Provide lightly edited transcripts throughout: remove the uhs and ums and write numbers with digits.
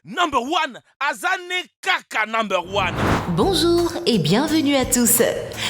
Number one, Azane Kaka number one. Bonjour et bienvenue à tous.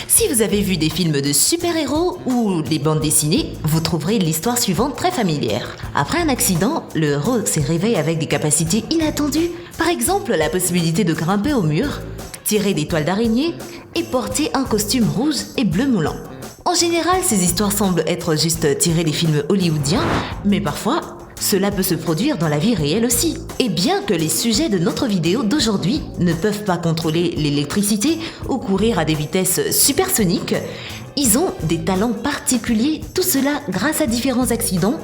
Si vous avez vu des films de super-héros ou des bandes dessinées, vous trouverez l'histoire suivante très familière. Après un accident, le héros se réveille avec des capacités inattendues. Par exemple, la possibilité de grimper au mur, tirer des toiles d'araignée et porter un costume rouge et bleu moulant. En général, ces histoires semblent être juste tirées des films hollywoodiens, mais parfois, cela peut se produire dans la vie réelle aussi. Et bien que les sujets de notre vidéo d'aujourd'hui ne peuvent pas contrôler l'électricité ou courir à des vitesses supersoniques, ils ont des talents particuliers, tout cela grâce à différents accidents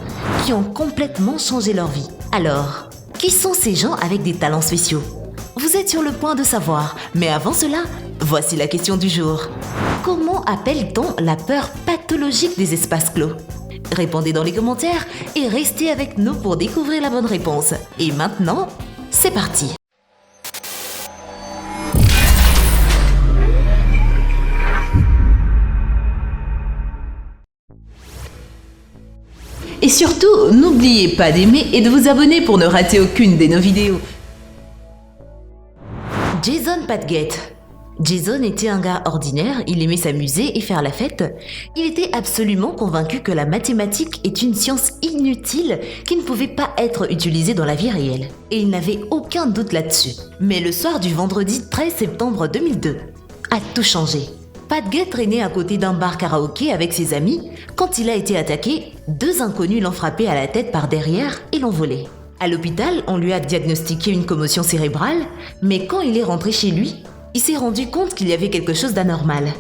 qui ont complètement changé leur vie. Alors, qui sont ces gens avec des talents spéciaux? Vous êtes sur le point de savoir, mais avant cela, voici la question du jour. Comment appelle-t-on la peur pathologique des espaces clos? Répondez dans les commentaires et restez avec nous pour découvrir la bonne réponse. Et maintenant, c'est parti! Et surtout, n'oubliez pas d'aimer et de vous abonner pour ne rater aucune de nos vidéos. Jason Padgett. Jason était un gars ordinaire, il aimait s'amuser et faire la fête. Il était absolument convaincu que la mathématique est une science inutile qui ne pouvait pas être utilisée dans la vie réelle. Et il n'avait aucun doute là-dessus. Mais le soir du vendredi 13 septembre 2002 a tout changé. Padgett traînait à côté d'un bar karaoké avec ses amis quand il a été attaqué. Deux inconnus l'ont frappé à la tête par derrière et l'ont volé. À l'hôpital, on lui a diagnostiqué une commotion cérébrale, mais quand il est rentré chez lui, il s'est rendu compte qu'il y avait quelque chose d'anormal.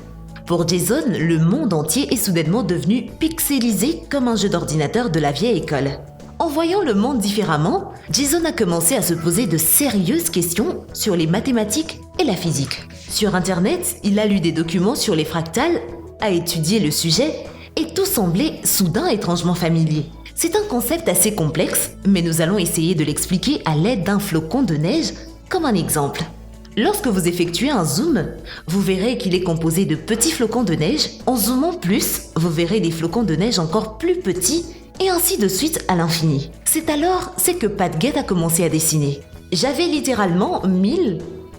Pour Jason, le monde entier est soudainement devenu pixelisé comme un jeu d'ordinateur de la vieille école. En voyant le monde différemment, Jason a commencé à se poser de sérieuses questions sur les mathématiques et la physique. Sur Internet, il a lu des documents sur les fractales, a étudié le sujet et tout semblait soudain étrangement familier. C'est un concept assez complexe, mais nous allons essayer de l'expliquer à l'aide d'un flocon de neige comme un exemple. Lorsque vous effectuez un zoom, vous verrez qu'il est composé de petits flocons de neige. En zoomant plus, vous verrez des flocons de neige encore plus petits et ainsi de suite à l'infini. C'est que Padgett a commencé à dessiner. J'avais littéralement 1000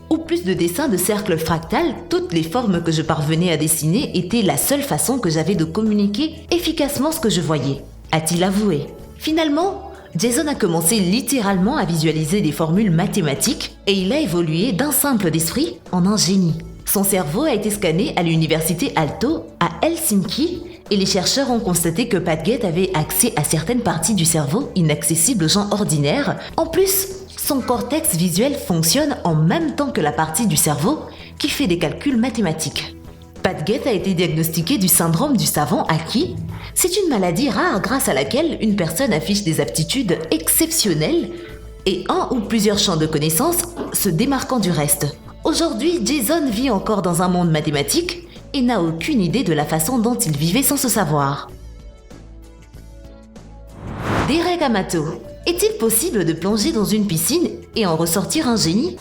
ou plus de dessins de cercles fractales. Toutes les formes que je parvenais à dessiner étaient la seule façon que j'avais de communiquer efficacement ce que je voyais, a-t-il avoué. Finalement, Jason a commencé littéralement à visualiser des formules mathématiques et il a évolué d'un simple d'esprit en un génie. Son cerveau a été scanné à l'université Aalto à Helsinki et les chercheurs ont constaté que Padgett avait accès à certaines parties du cerveau inaccessibles aux gens ordinaires. En plus, son cortex visuel fonctionne en même temps que la partie du cerveau qui fait des calculs mathématiques. Padgett a été diagnostiqué du syndrome du savant acquis. C'est une maladie rare grâce à laquelle une personne affiche des aptitudes exceptionnelles et un ou plusieurs champs de connaissances se démarquant du reste. Aujourd'hui, Jason vit encore dans un monde mathématique et n'a aucune idée de la façon dont il vivait sans se savoir. Derek Amato. Est-il possible de plonger dans une piscine et en ressortir un génie ?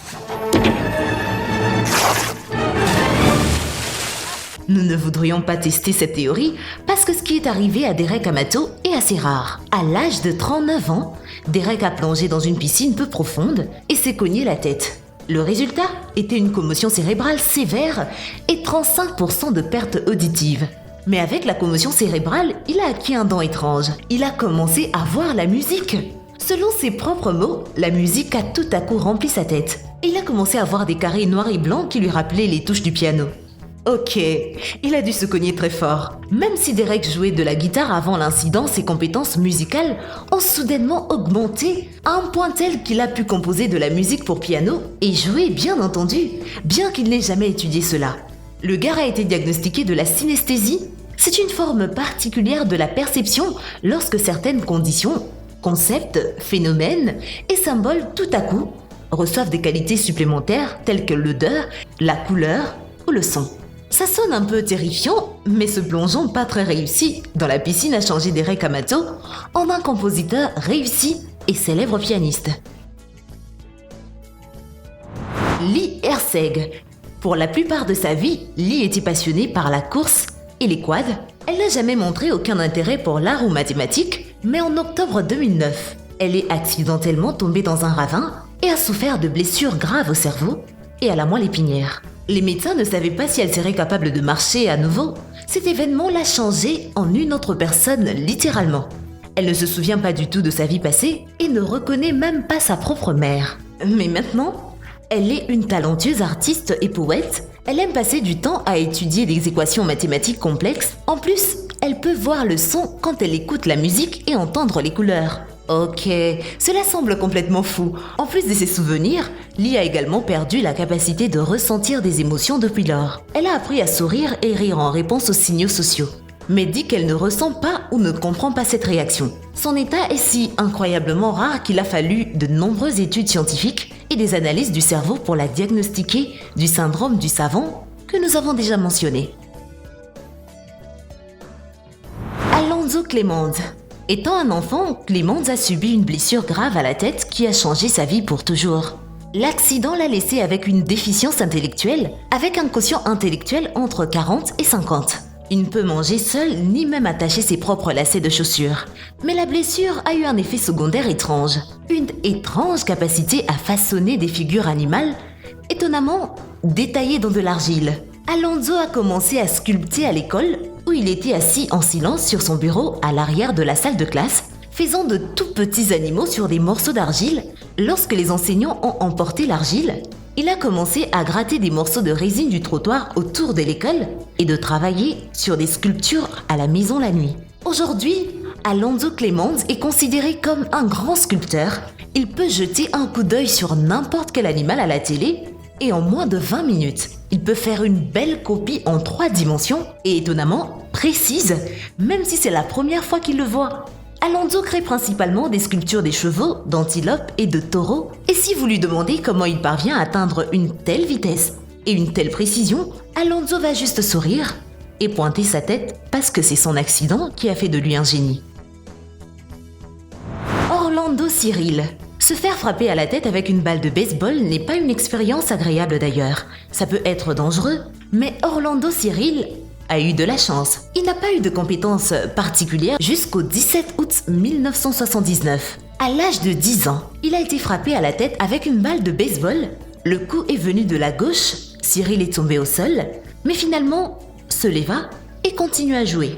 Nous ne voudrions pas tester cette théorie parce que ce qui est arrivé à Derek Amato est assez rare. À l'âge de 39 ans, Derek a plongé dans une piscine peu profonde et s'est cogné la tête. Le résultat était une commotion cérébrale sévère et 35% de perte auditive. Mais avec la commotion cérébrale, il a acquis un don étrange. Il a commencé à voir la musique. Selon ses propres mots, la musique a tout à coup rempli sa tête. Il a commencé à voir des carrés noirs et blancs qui lui rappelaient les touches du piano. Ok, il a dû se cogner très fort. Même si Derek jouait de la guitare avant l'incident, ses compétences musicales ont soudainement augmenté à un point tel qu'il a pu composer de la musique pour piano et jouer, bien entendu, bien qu'il n'ait jamais étudié cela. Le gars a été diagnostiqué de la synesthésie. C'est une forme particulière de la perception lorsque certaines conditions, concepts, phénomènes et symboles tout à coup reçoivent des qualités supplémentaires telles que l'odeur, la couleur ou le son. Ça sonne un peu terrifiant, mais ce plongeon pas très réussi dans la piscine a changé Derek Amato en un compositeur réussi et célèbre pianiste. Lee Herzeg. Pour la plupart de sa vie, Lee était passionnée par la course et les quads. Elle n'a jamais montré aucun intérêt pour l'art ou mathématiques, mais en octobre 2009, elle est accidentellement tombée dans un ravin et a souffert de blessures graves au cerveau et à la moelle épinière. Les médecins ne savaient pas si elle serait capable de marcher à nouveau. Cet événement l'a changée en une autre personne, littéralement. Elle ne se souvient pas du tout de sa vie passée et ne reconnaît même pas sa propre mère. Mais maintenant, elle est une talentueuse artiste et poète. Elle aime passer du temps à étudier des équations mathématiques complexes. En plus, elle peut voir le son quand elle écoute la musique et entendre les couleurs. Ok, cela semble complètement fou. En plus de ses souvenirs, Lee a également perdu la capacité de ressentir des émotions depuis lors. Elle a appris à sourire et rire en réponse aux signaux sociaux, mais dit qu'elle ne ressent pas ou ne comprend pas cette réaction. Son état est si incroyablement rare qu'il a fallu de nombreuses études scientifiques et des analyses du cerveau pour la diagnostiquer du syndrome du savant que nous avons déjà mentionné. Alonso Clemens. Étant un enfant, Clemens a subi une blessure grave à la tête qui a changé sa vie pour toujours. L'accident l'a laissé avec une déficience intellectuelle, avec un quotient intellectuel entre 40 et 50. Il ne peut manger seul ni même attacher ses propres lacets de chaussures. Mais la blessure a eu un effet secondaire étrange. Une étrange capacité à façonner des figures animales, étonnamment détaillées dans de l'argile. Alonso a commencé à sculpter à l'école, où il était assis en silence sur son bureau à l'arrière de la salle de classe, faisant de tout petits animaux sur des morceaux d'argile. Lorsque les enseignants ont emporté l'argile, il a commencé à gratter des morceaux de résine du trottoir autour de l'école et de travailler sur des sculptures à la maison la nuit. Aujourd'hui, Alonso Clemens est considéré comme un grand sculpteur. Il peut jeter un coup d'œil sur n'importe quel animal à la télé et en moins de 20 minutes, il peut faire une belle copie en 3 dimensions et étonnamment précise, même si c'est la première fois qu'il le voit. Alonso crée principalement des sculptures des chevaux, d'antilopes et de taureaux. Et si vous lui demandez comment il parvient à atteindre une telle vitesse et une telle précision, Alonso va juste sourire et pointer sa tête parce que c'est son accident qui a fait de lui un génie. Orlando Cyril. Se faire frapper à la tête avec une balle de baseball n'est pas une expérience agréable d'ailleurs. Ça peut être dangereux, mais Orlando Cyril a eu de la chance. Il n'a pas eu de compétences particulières jusqu'au 17 août 1979. À l'âge de 10 ans, il a été frappé à la tête avec une balle de baseball. Le coup est venu de la gauche, Cyril est tombé au sol, mais finalement se leva et continue à jouer.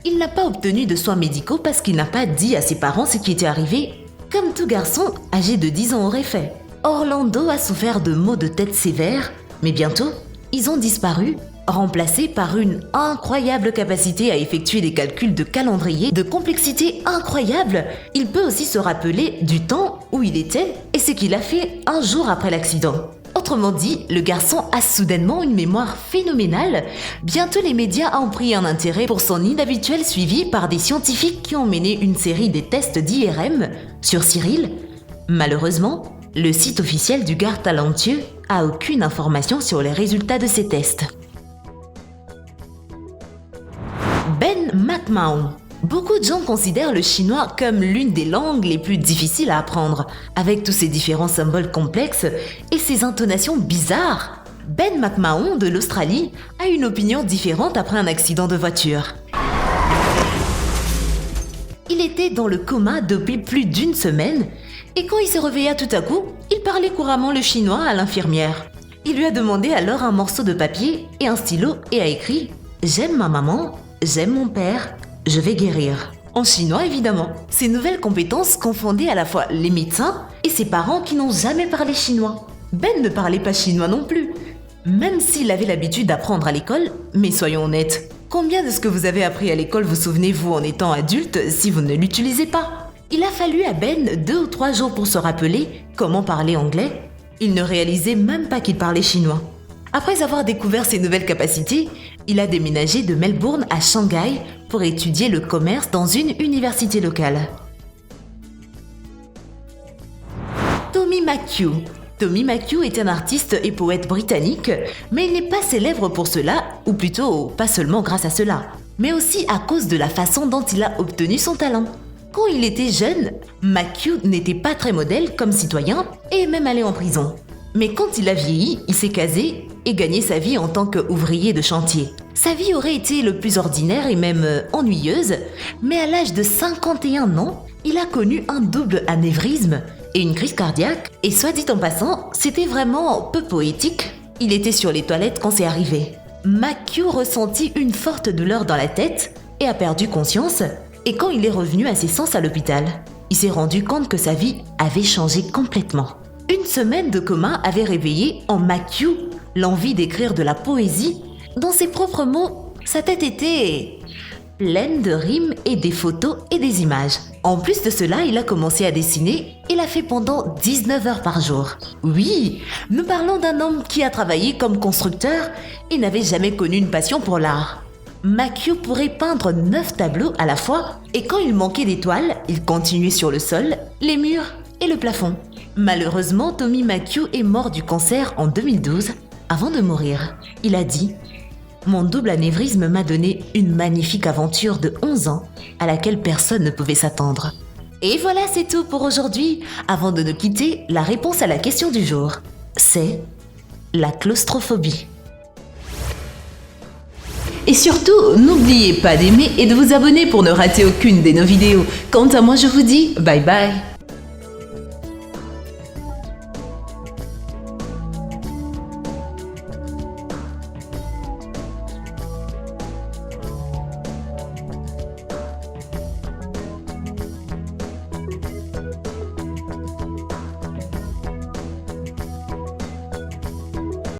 Il n'a pas obtenu de soins médicaux parce qu'il n'a pas dit à ses parents ce qui était arrivé, comme tout garçon âgé de 10 ans aurait fait. Orlando a souffert de maux de tête sévères, mais bientôt, ils ont disparu, remplacés par une incroyable capacité à effectuer des calculs de calendrier de complexité incroyable. Il peut aussi se rappeler du temps où il était et ce qu'il a fait un jour après l'accident. Autrement dit, le garçon a soudainement une mémoire phénoménale. Bientôt, les médias ont pris un intérêt pour son inhabituel suivi par des scientifiques qui ont mené une série de tests d'IRM sur Cyril. Malheureusement, le site officiel du gars talentueux a aucune information sur les résultats de ces tests. Ben McMahon. Beaucoup de gens considèrent le chinois comme l'une des langues les plus difficiles à apprendre. Avec tous ses différents symboles complexes et ses intonations bizarres, Ben McMahon de l'Australie a une opinion différente après un accident de voiture. Il était dans le coma depuis plus d'une semaine et quand il se réveilla tout à coup, il parlait couramment le chinois à l'infirmière. Il lui a demandé alors un morceau de papier et un stylo et a écrit « J'aime ma maman, j'aime mon père ». Je vais guérir. En chinois, évidemment. Ces nouvelles compétences confondaient à la fois les médecins et ses parents qui n'ont jamais parlé chinois. Ben ne parlait pas chinois non plus, même s'il avait l'habitude d'apprendre à l'école, mais soyons honnêtes. Combien de ce que vous avez appris à l'école vous souvenez-vous en étant adulte si vous ne l'utilisez pas? Il a fallu à Ben 2 ou 3 jours pour se rappeler comment parler anglais. Il ne réalisait même pas qu'il parlait chinois. Après avoir découvert ses nouvelles capacités, il a déménagé de Melbourne à Shanghai pour étudier le commerce dans une université locale. Tommy McHugh. Tommy McHugh est un artiste et poète britannique, mais il n'est pas célèbre pour cela, ou plutôt pas seulement grâce à cela, mais aussi à cause de la façon dont il a obtenu son talent. Quand il était jeune, McHugh n'était pas très modèle comme citoyen et est même allé en prison. Mais quand il a vieilli, il s'est casé et gagné sa vie en tant qu'ouvrier de chantier. Sa vie aurait été le plus ordinaire et même ennuyeuse, mais à l'âge de 51 ans, il a connu un double anévrisme et une crise cardiaque. Et soit dit en passant, c'était vraiment peu poétique. Il était sur les toilettes quand c'est arrivé. Makyu ressentit une forte douleur dans la tête et a perdu conscience. Et quand il est revenu à ses sens à l'hôpital, il s'est rendu compte que sa vie avait changé complètement. Une semaine de coma avait réveillé en Makyu l'envie d'écrire de la poésie. Dans ses propres mots, sa tête était pleine de rimes et des photos et des images. En plus de cela, il a commencé à dessiner et l'a fait pendant 19 heures par jour. Oui, nous parlons d'un homme qui a travaillé comme constructeur et n'avait jamais connu une passion pour l'art. Makyu pourrait peindre 9 tableaux à la fois et quand il manquait d'étoiles, il continuait sur le sol, les murs et le plafond. Malheureusement, Tomi Makyu est mort du cancer en 2012 avant de mourir. Il a dit « Mon double anévrisme m'a donné une magnifique aventure de 11 ans à laquelle personne ne pouvait s'attendre. » Et voilà, c'est tout pour aujourd'hui. Avant de nous quitter, la réponse à la question du jour, c'est la claustrophobie. Et surtout, n'oubliez pas d'aimer et de vous abonner pour ne rater aucune de nos vidéos. Quant à moi, je vous dis bye bye.